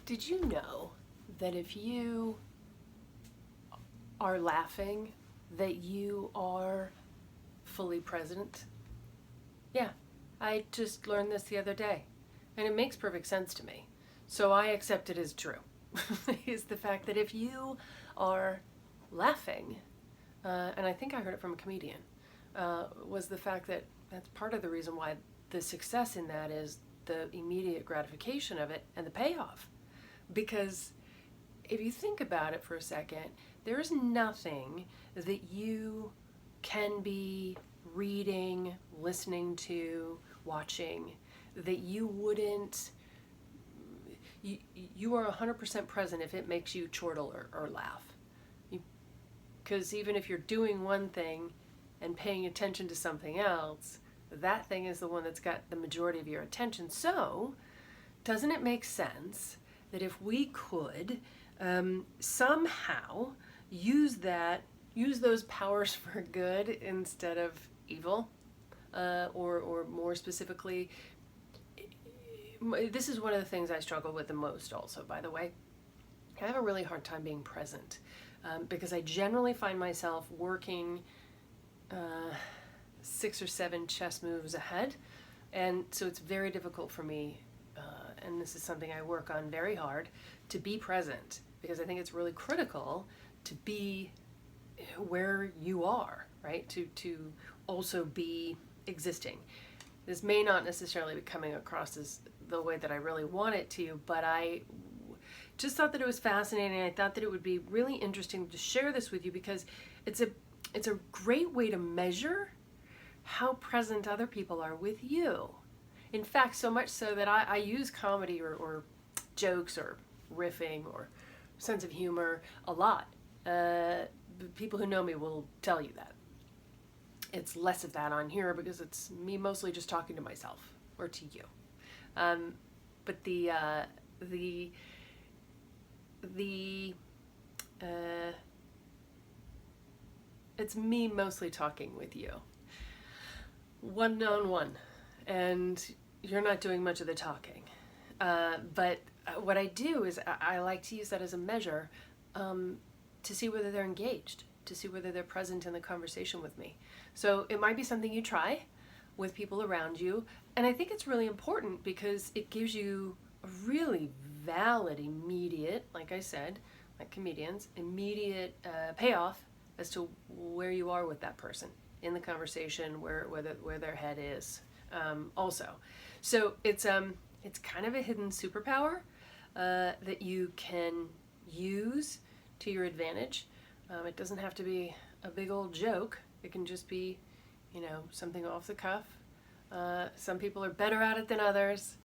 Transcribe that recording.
Did you know that if you are laughing, that you are fully present? Yeah, I just learned this the other day, and it makes perfect sense to me. So I accept it as true. Is the fact that if you are laughing, and I think I heard it from a comedian, was the fact that that's part of the reason why the success in that is the immediate gratification of it and the payoff. Because if you think about it for a second, there is nothing that you can be reading, listening to, watching that you wouldn't. You are 100% present if it makes you chortle or laugh. Because even if you're doing one thing and paying attention to something else, that thing is the one that's got the majority of your attention. So, doesn't it make sense that if we could somehow use use those powers for good instead of evil, or more specifically, this is one of the things I struggle with the most. Also, by the way, I have a really hard time being present because I generally find myself working 6 or 7 chess moves ahead, and so it's very difficult for me. And this is something I work on very hard, to be present, because I think it's really critical to be where you are, right? To also be existing. This may not necessarily be coming across as the way that I really want it to, but I just thought that it was fascinating. I thought that it would be really interesting to share this with you because it's a great way to measure how present other people are with you. In fact, so much so that I use comedy or jokes or riffing or sense of humor a lot. People who know me will tell you that. It's less of that on here because it's me mostly just talking to myself or to you. But it's me mostly talking with you, one on one, and you're not doing much of the talking. But what I do is I like to use that as a measure to see whether they're engaged, to see whether they're present in the conversation with me. So it might be something you try with people around you. And I think it's really important because it gives you a really valid, immediate, like I said, like comedians, immediate payoff as to where you are with that person in the conversation, where their head is. Also, so it's kind of a hidden superpower that you can use to your advantage. It doesn't have to be a big old joke. It can just be, something off the cuff. Some people are better at it than others.